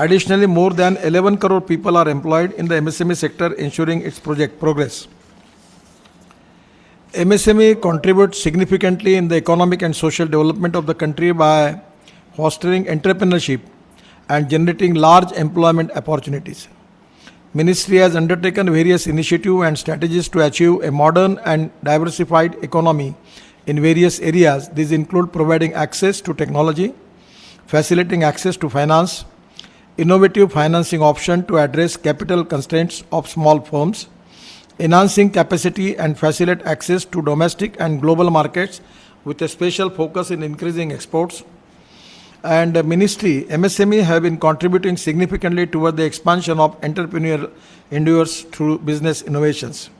Additionally, more than 11 crore people are employed in the MSME sector, ensuring its project progress. MSME contributes significantly in the economic and social development of the country by fostering entrepreneurship and generating large employment opportunities. Ministry has undertaken various initiatives and strategies to achieve a modern and diversified economy in various areas. These include providing access to technology, facilitating access to finance, innovative financing options to address capital constraints of small firms, enhancing capacity and facilitate access to domestic and global markets with a special focus in increasing exports. And the ministry, MSME have been contributing significantly toward the expansion of entrepreneurial endeavors through business innovations.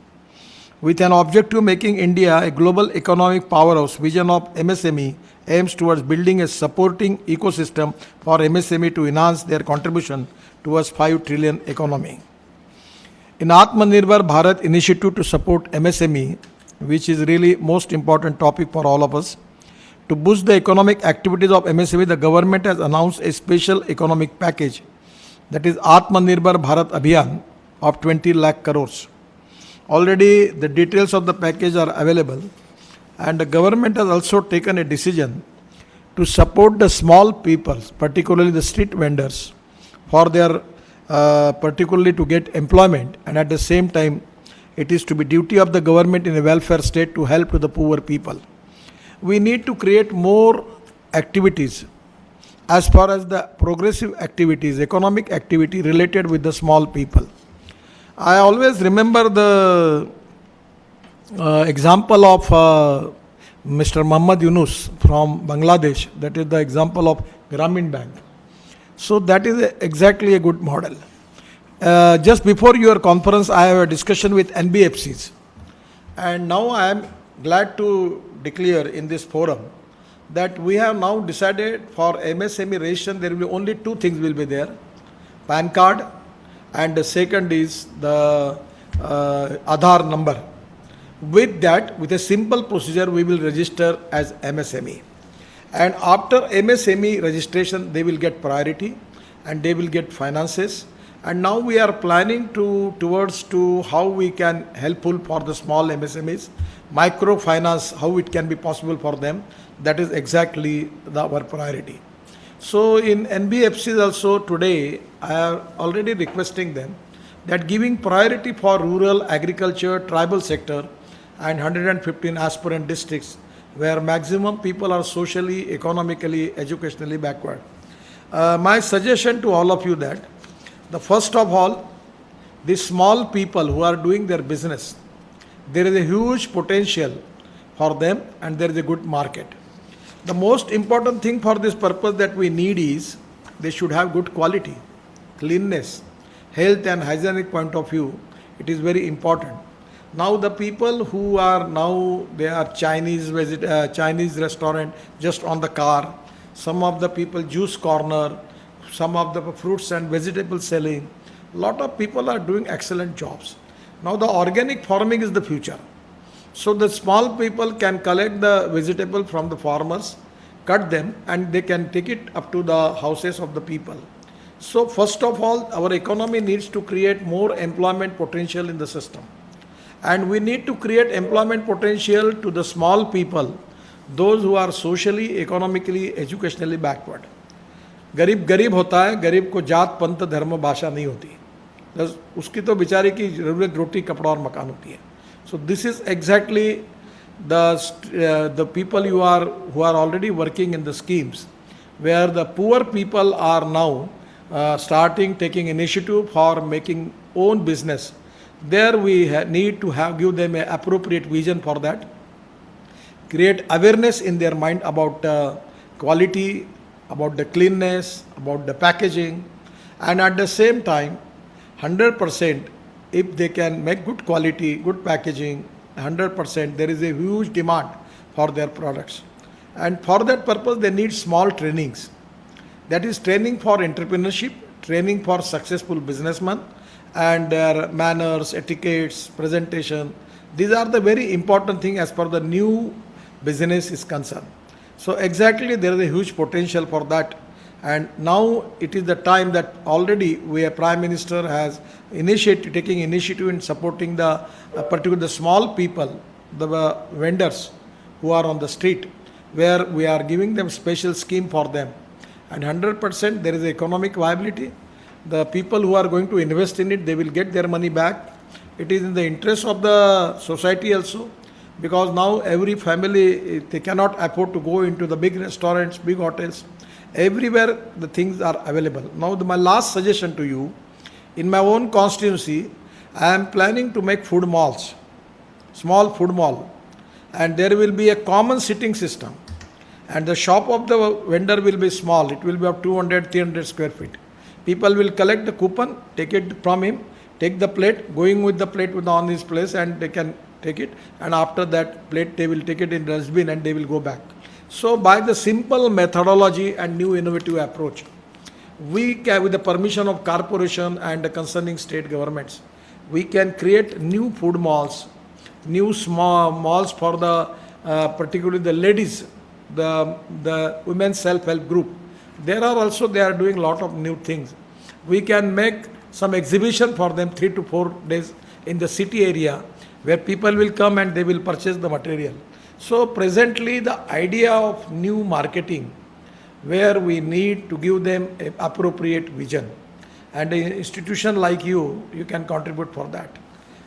With an objective making India a global economic powerhouse, vision of MSME aims towards building a supporting ecosystem for MSME to enhance their contribution towards 5 trillion economy. In Atmanirbhar Bharat initiative to support MSME, which is really most important topic for all of us, to boost the economic activities of MSME, the government has announced a special economic package, that is Atmanirbhar Bharat Abhiyan of 20 lakh crores. Already the details of the package are available, and the government has also taken a decision to support the small people, particularly the street vendors, for their particularly to get employment, and at the same time it is to be duty of the government in a welfare state to help to the poor people. We need to create more activities as far as the progressive activities, economic activity related with the small people. I always remember the example of Mr. Muhammad Yunus from Bangladesh, that is the example of Grameen Bank. So that is exactly a good model. Just before your conference, I have a discussion with NBFCs, and now I am glad to declare in this forum that we have now decided for MSME registration there will be only 2 things will be there: PAN card, and the second is the Aadhaar number. With that, with a simple procedure, we will register as MSME. And after MSME registration, they will get priority and they will get finances. And now we are planning towards how we can helpful for the small MSMEs, microfinance, how it can be possible for them. That is exactly our priority. So in NBFCs also today, I am already requesting them that giving priority for rural, agriculture, tribal sector and 115 aspirant districts where maximum people are socially, economically, educationally backward. My suggestion to all of you that the first of all, the small people who are doing their business, there is a huge potential for them and there is a good market. The most important thing for this purpose that we need is they should have good quality, cleanness, health and hygienic point of view. It is very important. Now the people who are now, they are Chinese restaurant just on the car, some of the people juice corner, some of the fruits and vegetables selling. Lot of people are doing excellent jobs. Now the organic farming is the future. So the small people can collect the vegetable from the farmers, cut them and they can take it up to the houses of the people. So first of all, our economy needs to create more employment potential in the system. And we need to create employment potential to the small people, those who are socially, economically, educationally backward. गरीब गरीब होता है, गरीब को जात पंथ धर्म भाषा नहीं होती, बस उसकी तो बेचारे की जरूरत रोटी कपड़ा और मकान होती है. So this is exactly the people who are already working in the schemes, where the poor people are now taking initiative for making own business. There we need to give them an appropriate vision for that, create awareness in their mind about quality, about the cleanness, about the packaging, and at the same time 100% if they can make good quality, good packaging, 100% there is a huge demand for their products. And for that purpose they need small trainings. That is training for entrepreneurship, training for successful businessmen, and their manners, etiquettes, presentation. These are the very important thing as per the new business is concerned. So exactly there is a huge potential for that, And now it is the time that already we, a Prime Minister has taking initiative in supporting the particular the small people, the vendors who are on the street, where we are giving them special scheme for them. And 100% there is economic viability. The people who are going to invest in it, they will get their money back. It is in the interest of the society also, because now every family, they cannot afford to go into the big restaurants, big hotels. Everywhere the things are available. Now my last suggestion to you, in my own constituency, I am planning to make food malls, small food mall, and there will be a common sitting system, and the shop of the vendor will be small. It will be of 200 300 square feet. People will collect the coupon, take it from him, take the plate, going with the plate with on his place, and they can take it, and after that plate they will take it in dustbin and they will go back. So by the simple methodology and new innovative approach, we can, with the permission of corporation and the concerning state governments, we can create new food malls, new small malls for the particularly the ladies, the women's self-help group. There are also, they are doing a lot of new things. We can make some exhibition for them 3 to 4 days in the city area, where people will come and they will purchase the material. So presently the idea of new marketing, where we need to give them a appropriate vision, and an institution like you can contribute for that.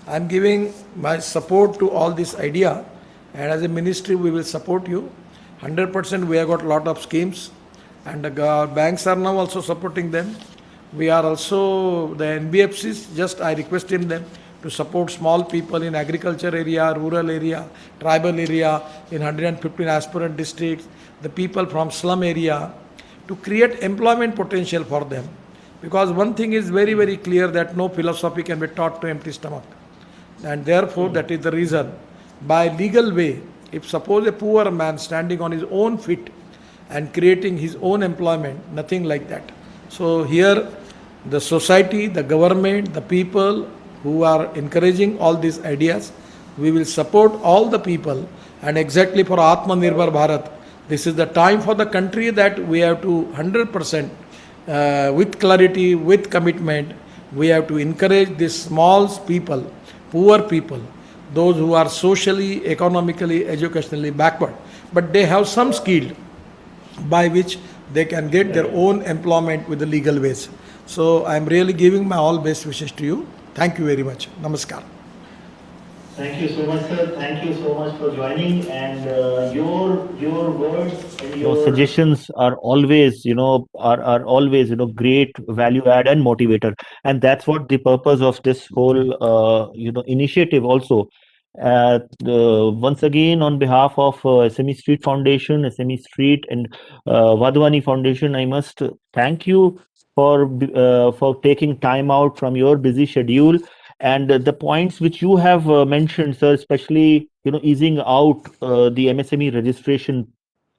I am giving my support to all this idea, and as a ministry we will support you 100%. We have got a lot of schemes, and the banks are now also supporting them. We are also, the NBFCs, just I requested them to support small people in agriculture area, rural area, tribal area, in 115 aspirant districts, the people from slum area, to create employment potential for them. Because one thing is very, very clear, that no philosophy can be taught to empty stomach. And therefore, that is the reason, by legal way, if suppose a poor man standing on his own feet and creating his own employment, nothing like that. So here, the society, the government, the people who are encouraging all these ideas, we will support all the people. And exactly for Atmanirbhar Bharat, this is the time for the country that we have to 100% with clarity, with commitment, we have to encourage these small people, poor people, those who are socially, economically, educationally backward, but they have some skill by which they can get their own employment with the legal ways. So I am really giving my all best wishes to you. Thank you very much. Namaskar. Thank you so much, sir. Thank you so much for joining, and your words and your suggestions are always, are always, great value add and motivator. And that's what the purpose of this whole, initiative also. Once again, on behalf of SME Street Foundation, SME Street, and Vadhwani Foundation, I must thank you for taking time out from your busy schedule. And the points which you have mentioned, sir, especially easing out the MSME registration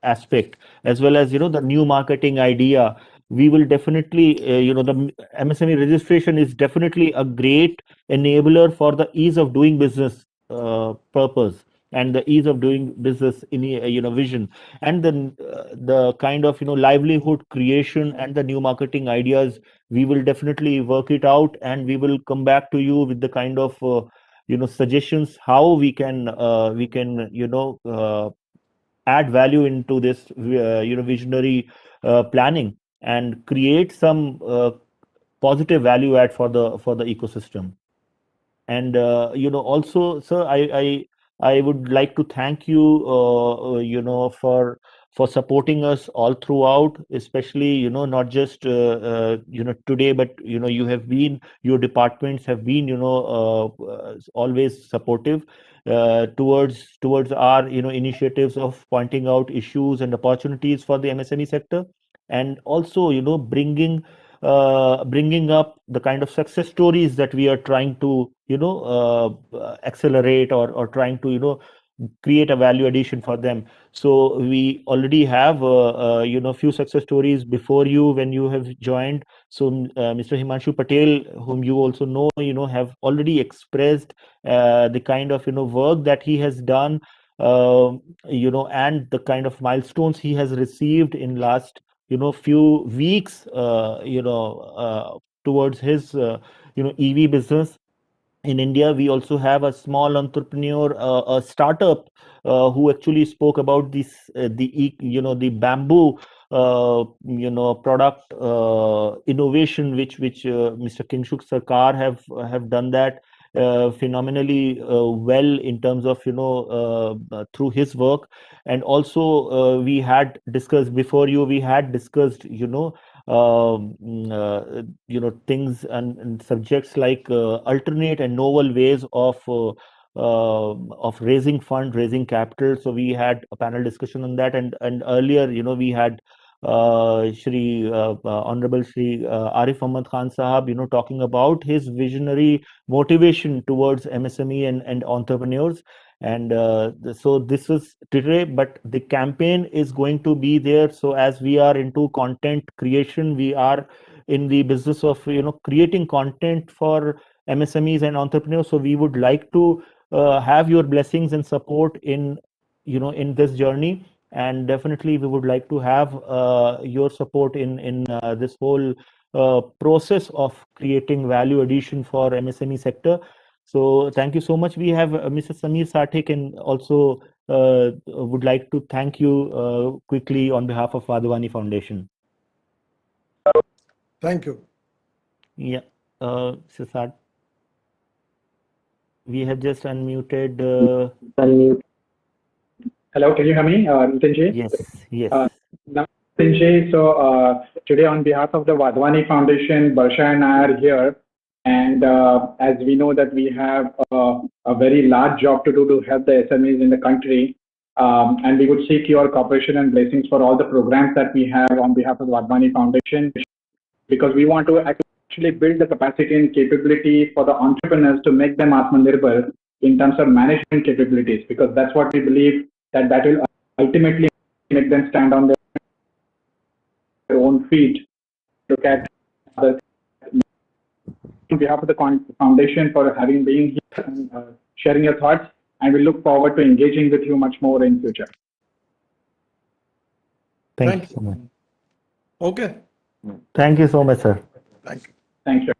aspect, as well as the new marketing idea, we will definitely the MSME registration is definitely a great enabler for the ease of doing business purpose, and the ease of doing business in vision, and then the kind of livelihood creation and the new marketing ideas. We will definitely work it out, and we will come back to you with the kind of suggestions how we can add value into this visionary planning, and create some positive value add for the ecosystem. And also, sir, I would like to thank you for supporting us all throughout, especially not just today, but you have been, your departments have been always supportive towards our initiatives of pointing out issues and opportunities for the MSME sector, and also bringing up the kind of success stories that we are trying to accelerate, or trying to create a value addition for them. So we already have few success stories before you when you have joined. So Mr. Himanshu Patel, whom you also know, have already expressed the kind of work that he has done, and the kind of milestones he has received in last few weeks, towards his, EV business. In India, we also have a small entrepreneur, a startup, who actually spoke about the bamboo, product innovation, which Mr. Kinshuk Sarkar have done that phenomenally well in terms of through his work. And also, we had discussed before you, we had discussed things and subjects like alternate and novel ways of raising fund, raising capital. So we had a panel discussion on that, and earlier, we had Honorable Shri Arif Ahmad Khan Sahab, talking about his visionary motivation towards MSME and entrepreneurs. And so this is today, but the campaign is going to be there. So as we are into content creation, we are in the business of creating content for MSMEs and entrepreneurs. So we would like to have your blessings and support in in this journey. And definitely we would like to have your support in this whole process of creating value addition for MSME sector. So thank you so much. We have Mr. Samir Sathik, and also would like to thank you quickly on behalf of Vadhvani Foundation. Thank you. Yeah, Sisat, we have just unmuted. Hello, can you hear me, Nitin? Yes. Nitin, so today on behalf of the Vadhvani Foundation, Barsha and I are here. And as we know that we have a very large job to do to help the SMEs in the country. And we would seek your cooperation and blessings for all the programs that we have on behalf of the Vadhvani Foundation, because we want to actually build the capacity and capability for the entrepreneurs to make them Atmanirbhar in terms of management capabilities, because that's what we believe that will ultimately make them stand on their own feet. Look at the on behalf of the foundation for having been here and sharing your thoughts, and we look forward to engaging with you much more in future. Thank you so much. Okay. Thank you so much, sir. Thank you. Thank you.